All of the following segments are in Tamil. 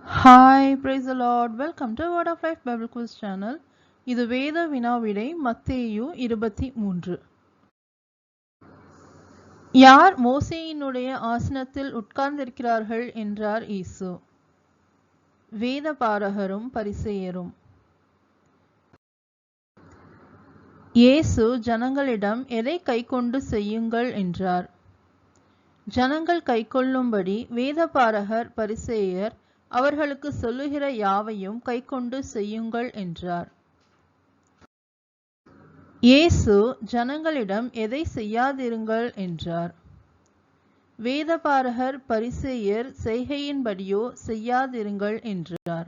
Hi, praise the Lord. Welcome to Word of Life Bible Quiz channel. இது வேத வினாவிடை மத்தேயு 23. யார் மோசேயினுடைய ஆசனத்தில் உட்கார்ந்திருக்கிறார்கள் என்றார் இயேசு. வேத பாரகரும் பரிசேயரும். இயேசு ஜனங்களிடம் எதை கைக்கொண்டு செய்யுங்கள் என்றார். ஜனங்கள் கைக்கொள்ளும்படி வேத பாரகர் பரிசேயர் அவர்களுக்கு சொல்லுகிற யாவையும் கைக்கொண்டு செய்யுங்கள் என்றார். இயேசு ஜனங்களிடம் எதை செய்யாதிருங்கள் என்றார். வேதபாரகர் பரிசேயர் செய்கையின்படியோ செய்யாதிருங்கள் என்றார்.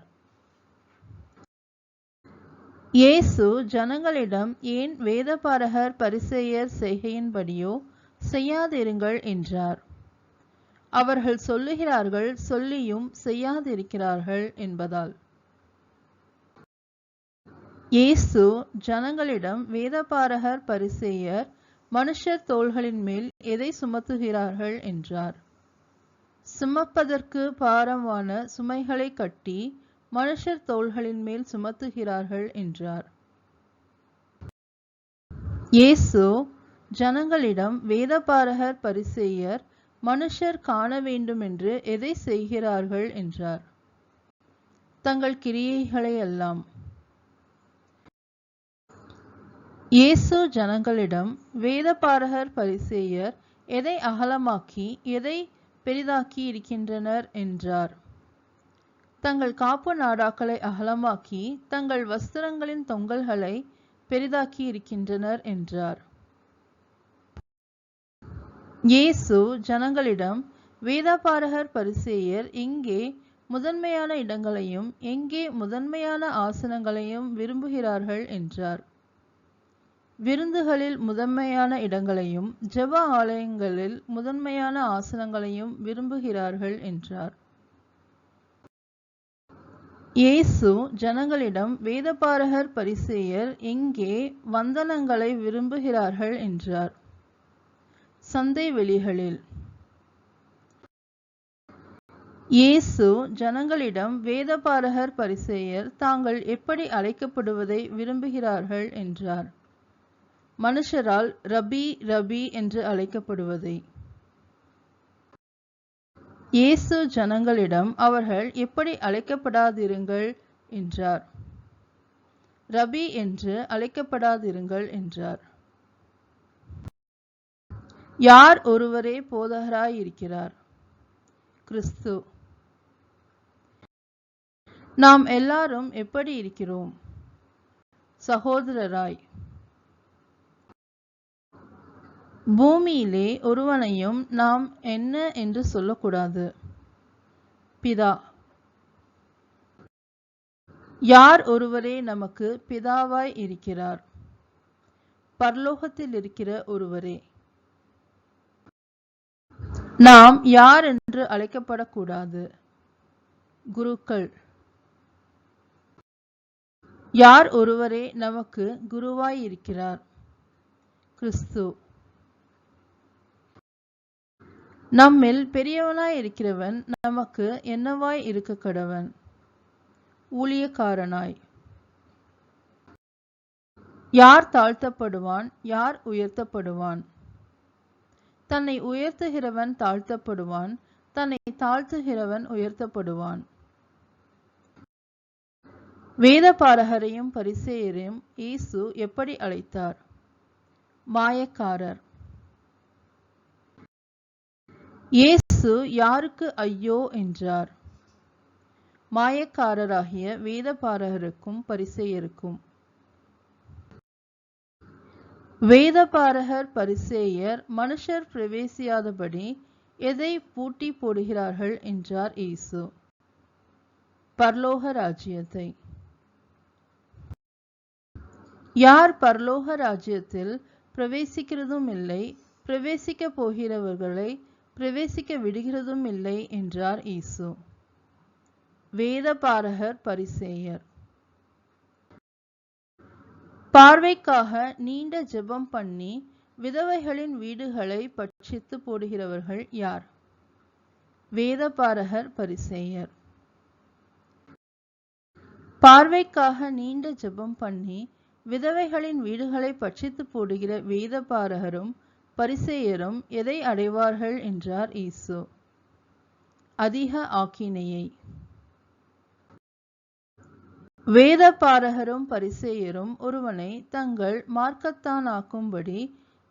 இயேசு ஜனங்களிடம் ஏன் வேதபாரகர் பரிசேயர் செய்கையின்படியோ செய்யாதிருங்கள் என்றார். அவர்கள் சொல்லுகிறார்கள், சொல்லியும் செய்யாதிருக்கிறார்கள் என்பதால். இயேசு ஜனங்களிடம் வேதபாரகர் பரிசேயர் மனுஷர் தோள்களின் மேல் எதை சுமத்துகிறார்கள் என்றார். சுமப்பதற்கு பாரமான சுமைகளை கட்டி மனுஷர் தோள்களின் மேல் சுமத்துகிறார்கள் என்றார். இயேசு ஜனங்களிடம் வேதபாரகர் பரிசேயர் மனுஷர் காண வேண்டுமென்று எதை செய்கிறார்கள் என்றார். தங்கள் கிரியைகளை எல்லாம். இயேசு ஜனங்களிடம் வேதபாரகர் பரிசேயர் எதை அகலமாக்கி எதை பெரிதாக்கி இருக்கின்றனர் என்றார். தங்கள் காப்பு நாடாக்களை அகலமாக்கி தங்கள் வஸ்திரங்களின் தொங்கல்களை பெரிதாக்கி இருக்கின்றனர் என்றார். இயேசு ஜனங்களிடம் வேதபாரகர் பரிசேயர் எங்கே முதன்மையான இடங்களையும் எங்கே முதன்மையான ஆசனங்களையும் விரும்புகிறார்கள் என்றார். விருந்துகளில் முதன்மையான இடங்களையும் ஜெப ஆலயங்களில் முதன்மையான ஆசனங்களையும் விரும்புகிறார்கள் என்றார். இயேசு ஜனங்களிடம் வேதபாரகர் பரிசேயர் எங்கே வந்தனங்களை விரும்புகிறார்கள் என்றார். சந்தை வெளிகளில். இயேசு ஜனங்களிடம் வேதபாரகர் பரிசேயர் தாங்கள் எப்படி அழைக்கப்படுவதை விரும்புகிறார்கள் என்றார். மனுஷரால் ரபி ரபி என்று அழைக்கப்படுவதை. இயேசு ஜனங்களிடம் அவர்கள் எப்படி அழைக்கப்படாதிருங்கள் என்றார். ரபி என்று அழைக்கப்படாதிருங்கள் என்றார். யார் ஒருவரே போதகராய் இருக்கிறார்? கிறிஸ்து. நாம் எல்லாரும் எப்படி இருக்கிறோம்? சகோதரராய். பூமியிலே ஒருவனையும் நாம் என்ன என்று சொல்லக்கூடாது. பிதா. யார் ஒருவரே நமக்கு பிதாவாய் இருக்கிறார்? பரலோகத்தில் இருக்கிற ஒருவரே. நாம் யார் என்று அழைக்கப்படக்கூடாது. குருக்கள். யார் ஒருவரே நமக்கு குருவாய் இருக்கிறார்? கிறிஸ்து. நம்மில் பெரியவனாய் இருக்கிறவன் நமக்கு என்னவாய் இருக்க கடவன்? ஊழியக்காரனாய். யார் தாழ்த்தப்படுவான், யார் உயர்த்தப்படுவான்? தன்னை உயர்த்துகிறவன் தாழ்த்தப்படுவான், தன்னை தாழ்த்துகிறவன் உயர்த்தப்படுவான். வேதபாரகரையும் பரிசேயரையும் இயேசு எப்படி அழைத்தார்? மாயக்காரர். இயேசு யாருக்கு ஐயோ என்றார்? மாயக்காரராகிய வேதபாரகருக்கும் பரிசேயருக்கும். வேதபாரகர் பரிசேயர் மனுஷர் பிரவேசியாதபடி எதை பூட்டி போடுகிறார்கள் என்றார் இயேசு. பரலோக ராஜ்யத்தை. யார் பரலோக ராஜ்யத்தில் பிரவேசிக்கிறதும் இல்லை, பிரவேசிக்க போகிறவர்களை பிரவேசிக்க விடுகிறதும் இல்லை என்றார் இயேசு. வேதபாரகர் பரிசேயர். பார்வைக்காக நீண்ட ஜெபம் பண்ணி விதவைகளின் வீடுகளை பட்சித்து போடுகிறவர்கள் யார்? வேதபாரகர் பரிசேயர். பார்வைக்காக நீண்ட ஜெபம் பண்ணி விதவைகளின் வீடுகளை பட்சித்து போடுகிற வேதபாரகரும் பரிசேயரும் எதை அடைவார்கள் என்றார் இயேசு. அதிக ஆக்கினையை. வேதபாரகரும் பரிசேயரும் ஒருவனை தங்கள் மார்க்கத்தானாக்கும்படி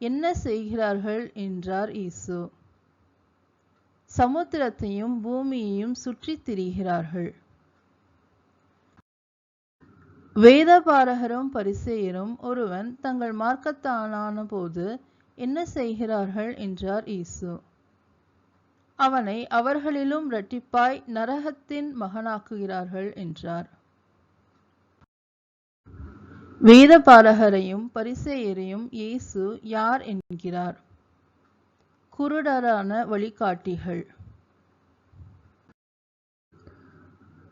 என்ன செய்கிறார்கள் என்றார் இயேசு. சமுத்திரத்தையும் பூமியையும் சுற்றித் திரிகிறார்கள். வேதபாரகரும் பரிசேயரும் ஒருவன் தங்கள் மார்க்கத்தானான போது என்ன செய்கிறார்கள் என்றார் இயேசு. அவனை அவர்களிலும் இரட்டிப்பாய் நரகத்தின் மகனாக்குகிறார்கள் என்றார். வேதபாரகரையும் பரிசேயரையும் இயேசு யார் என்கிறார்? குருடரான வழிகாட்டிகள்.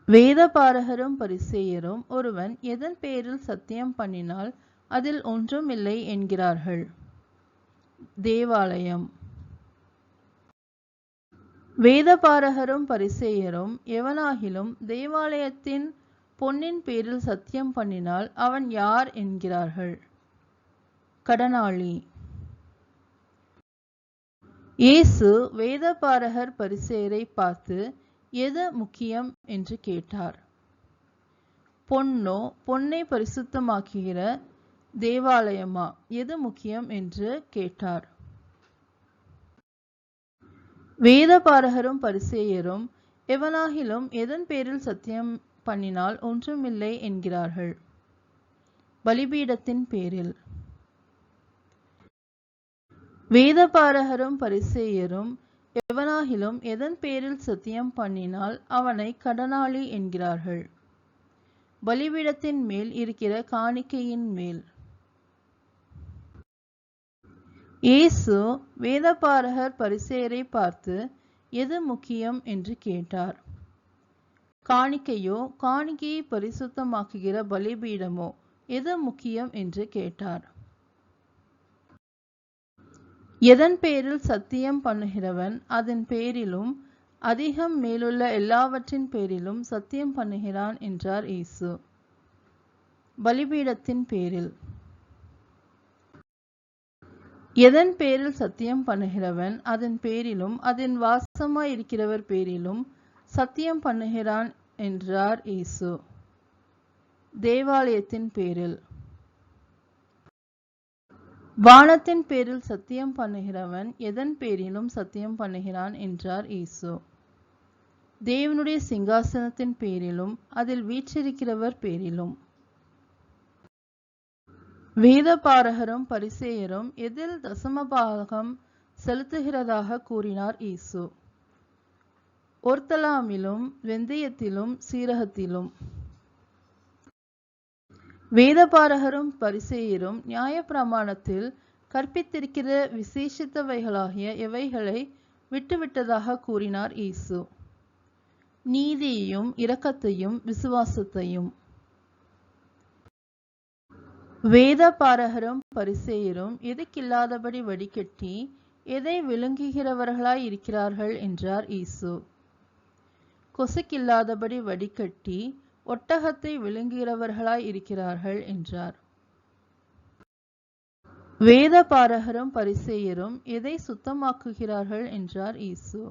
வேதபாரகரும் பரிசேயரும் ஒருவன் எதன் பேரில் சத்தியம் பண்ணினால் அதில் ஒன்றும் இல்லை என்கிறார்கள்? தேவாலயம். வேதபாரகரும் பரிசேயரும் எவனாகிலும் தேவாலயத்தின் பொன்னின் பேரில் சத்தியம் பண்ணினால் அவன் யார் என்கிறார்கள்? கடனாளி. இயேசு வேதபாரகர் பரிசேயரை பார்த்து எது முக்கியம் என்று கேட்டார். பொன்னோ, பொன்னை பரிசுத்தமாக்குகிற தேவாலயமா, எது முக்கியம் என்று கேட்டார். வேதபாரகரும் பரிசேயரும் எவனாகிலும் எதன் பேரில் சத்தியம் பண்ணினால் ஒன்றுமில்லை என்கிறார்கள்? பலிபீடத்தின் பேரில். வேதபாரகரும் பரிசேயரும் எவனாகிலும் எதன் பேரில் சத்தியம் பண்ணினால் அவனை கடனாளி என்கிறார்கள்? பலிபீடத்தின் மேல் இருக்கிற காணிக்கையின் மேல். இயேசு வேதபாரகர் பரிசேயரை பார்த்து எது முக்கியம் என்று கேட்டார். காணிக்கையோ, காணிக்கையை பரிசுத்தமாக்குகிற பலிபீடமோ, எது முக்கியம் என்று கேட்டார். எதன் பேரில் சத்தியம் பண்ணுகிறவன் அதன் பேரிலும் அதிகம் மேலுள்ள எல்லாவற்றின் பேரிலும் சத்தியம் பண்ணுகிறான் என்றார் இயேசு. பலிபீடத்தின் பேரில். எதன் பேரில் சத்தியம் பண்ணுகிறவன் அதன் பேரிலும் அதன் வாசமாய் இருக்கிறவர் பேரிலும் சத்தியம் பண்ணுகிறான் என்றார் இயேசு. தேவாலயத்தின் பேரில். வானத்தின் பேரில் சத்தியம் பண்ணுகிறவன் எதன் பேரிலும் சத்தியம் பண்ணுகிறான் என்றார் இயேசு. தேவனுடைய சிங்காசனத்தின் பேரிலும் அதில் வீற்றிருக்கிறவர் பேரிலும். வேதபாரகரும் பரிசேயரும் எதில் தசமபாகம் செலுத்துகிறதாக கூறினார் இயேசு. ஒர்த்தலாமிலும் வெந்தயத்திலும் சீரகத்திலும். வேதபாரகரும் பரிசேயரும் நியாயப்பிரமாணத்தில் கற்பித்திருக்கிற விசேஷித்தவைகளாகிய எவைகளை விட்டுவிட்டதாக கூறினார் இயேசு. நீதியையும் இரக்கத்தையும் விசுவாசத்தையும். வேதபாரகரும் பரிசேயரும் எதுக்கில்லாதபடி வடிகட்டி எதை விழுங்குகிறவர்களாய் இருக்கிறார்கள் என்றார் இயேசு. கொசுக்கில்லாதபடி வடிகட்டி ஒட்டகத்தை விழுங்குகிறவர்களாய் இருக்கிறார்கள் என்றார். வேதபாரகரும் பரிசேயரும் எதை சுத்தமாக்குகிறார்கள் என்றார் இயேசு.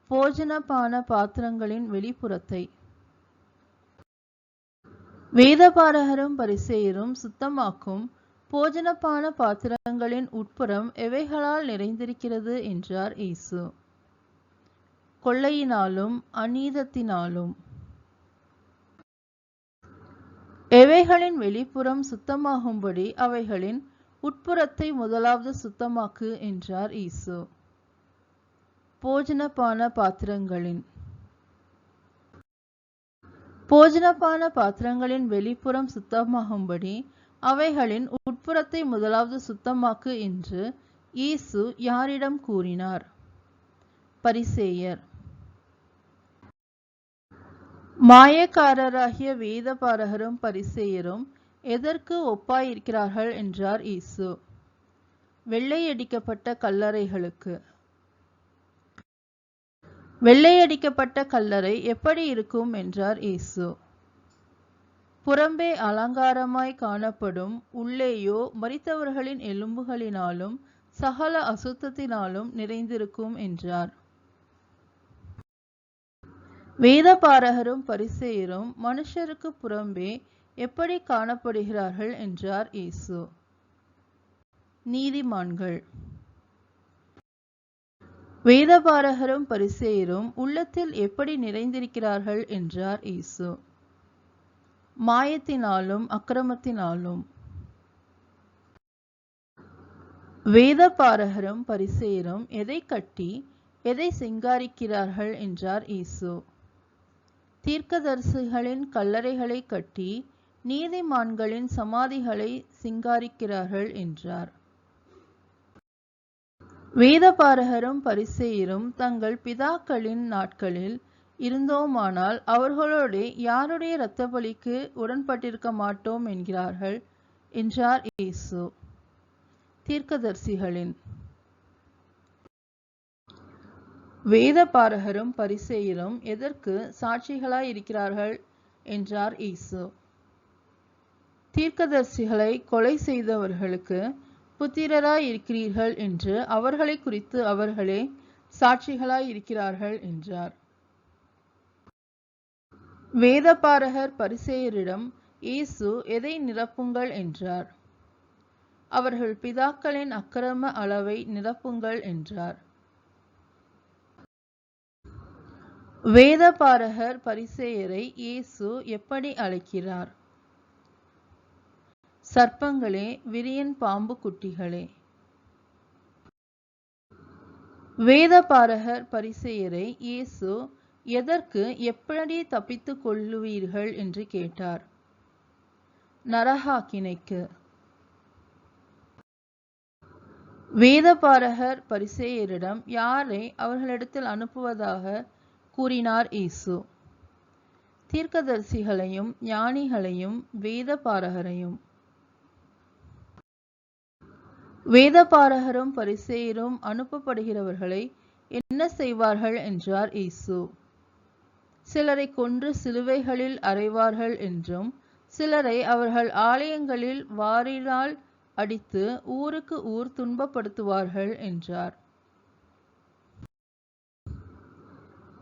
போஜனபான பாத்திரங்களின் வெளிப்புறத்தை. வேதபாரகரும் பரிசேயரும் சுத்தமாக்கும் போஜனபான பாத்திரங்களின் உட்புறம் எவைகளால் நிறைந்திருக்கிறது என்றார் இயேசு. கொள்ளையினாலும் அநீதத்தினாலும். எவைகளின் வெளிப்புறம் சுத்தமாகும்படி அவைகளின் உட்புறத்தை முதலாவது சுத்தமாக்கு என்றார் இயேசு. போஜனபான பாத்திரங்களின். போஜனபான பாத்திரங்களின் வெளிப்புறம் சுத்தமாகும்படி அவைகளின் உட்புறத்தை முதலாவது சுத்தமாக்கு என்று இயேசு யாரிடம் கூறினார்? பரிசேயர். மாயக்காரராகிய வேதபாரகரும் பரிசேயரும் எதற்கு ஒப்பாயிருக்கிறார்கள் என்றார் இயேசு. வெள்ளையடிக்கப்பட்ட கல்லறைகளுக்கு. வெள்ளையடிக்கப்பட்ட கல்லறை எப்படி இருக்கும் என்றார் இயேசு. புறம்பே அலங்காரமாய் காணப்படும், உள்ளேயோ மரித்தவர்களின் எலும்புகளினாலும் சகல அசுத்தத்தினாலும் நிறைந்திருக்கும் என்றார். வேதபாரகரும் பரிசேயரும் மனுஷருக்கு புறம்பே எப்படி காணப்படுகிறார்கள் என்றார் இயேசு. நீதிமான்கள். வேதபாரகரும் பரிசேயரும் உள்ளத்தில் எப்படி நிறைந்திருக்கிறார்கள் என்றார் இயேசு. மாயத்தினாலும் அக்கிரமத்தினாலும். வேதபாரகரும் பரிசேயரும் எதை கட்டி எதை சிங்காரிக்கிறார்கள் என்றார் இயேசு. தீர்க்கதரிசிகளின் கல்லறைகளை கட்டி நீதிமான்களின் சமாதிகளை சிங்காரிக்கிறார்கள் என்றார். வேதபாரகரும் பரிசேயரும் தங்கள் பிதாக்களின் நாட்களில் இருந்தோமானால் அவர்களோடு யாருடைய இரத்த பலிக்கு உடன்பட்டிருக்க மாட்டோம் என்கிறார்கள் என்றார் இயேசு. தீர்க்கதரிசிகளின். வேதபாரகரும் பரிசேயரும் எதற்கு சாட்சிகளாய் இருக்கிறார்கள் என்றார் இயேசு. தீர்க்கதரிசிகளை கொலை செய்தவர்களுக்கு புத்திரராய் இருக்கிறீர்கள் என்று அவர்களை குறித்து அவர்களே சாட்சிகளாய் இருக்கிறார்கள் என்றார். வேதபாரகர் பரிசேயரிடம் இயேசு எதை நிரப்புங்கள் என்றார். அவர்கள் பிதாக்களின் அக்கிரம அளவை நிரப்புங்கள் என்றார். வேதபாரகர் பரிசேயரை இயேசு எப்படி அழைக்கிறார்? சர்ப்பங்களே, விரியன் பாம்பு குட்டிகளே. வேதபாரகர் பரிசேயரை இயேசு எதற்கு எப்படி தப்பித்துக் கொள்ளுவீர்கள் என்று கேட்டார். நரகாக்கினைக்கு. வேதபாரகர் பரிசேயரிடம் யாரை அவர்களிடத்தில் அனுப்புவதாக கூறினார் இயேசு. தீர்க்கதரிசிகளையும் ஞானிகளையும் வேதபாரகரையும். வேதபாரகரும் பரிசேயரும் அனுப்பப்படுகிறவர்களை என்ன செய்வார்கள் என்றார் இயேசு. சிலரை கொன்று சிலுவைகளில் அறைவார்கள் என்றும் சிலரை அவர்கள் ஆலயங்களில் வாரினால் அடித்து ஊருக்கு ஊர் துன்பப்படுத்துவார்கள் என்றார்.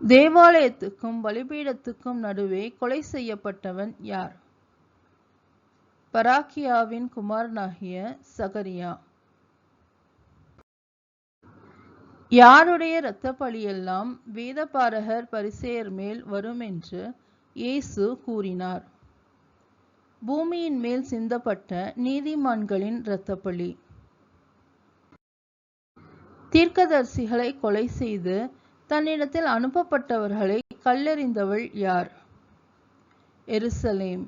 தேவாலயத்துக்கும் பலிபீடத்துக்கும் நடுவே கொலை செய்யப்பட்டவன் யார்? பராக்கியாவின் குமாரனாகிய சகரியா. யாருடைய இரத்த பலியெல்லாம் வேதபாரகர் பரிசேயர் மேல் வரும் என்று இயேசு கூறினார். பூமியின் மேல் சிந்தப்பட்ட நீதிமான்களின் இரத்த பலி. தீர்க்கதரிசிகளை கொலை செய்து தன்னிடத்தில் அனுப்பப்பட்டவர்களை கல்லெறிந்தவள் யார்? எருசலேம்.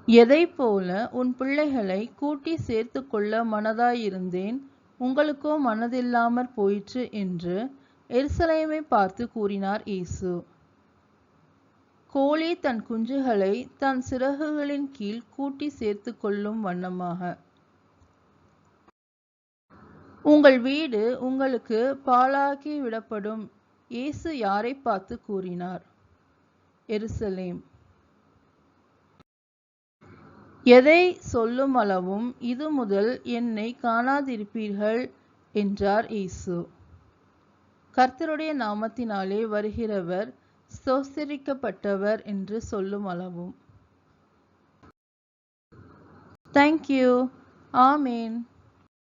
எதைப் போல உன் பிள்ளைகளை கூட்டி சேர்த்து கொள்ள மனதாயிருந்தேன், உங்களுக்கோ மனதில்லாமற் போயிற்று என்று எருசலேமை பார்த்து கூறினார் இயேசு. கோழி தன் குஞ்சுகளை தன் சிறகுகளின் கீழ் கூட்டி சேர்த்து கொள்ளும் வண்ணமாக உங்கள் வீடு உங்களுக்கு பாழாக்கி விடப்படும். இயேசு யாரை பார்த்து கூறினார்? எருசலேம். எதை சொல்லும் அளவும் இது முதல் என்னை காணாதிருப்பீர்கள் என்றார் இயேசு. கர்த்தருடைய நாமத்தினாலே வருகிறவர் ஸ்தோத்திரிக்கப்பட்டவர் என்று சொல்லும் அளவும். Thank you. ஆமேன்.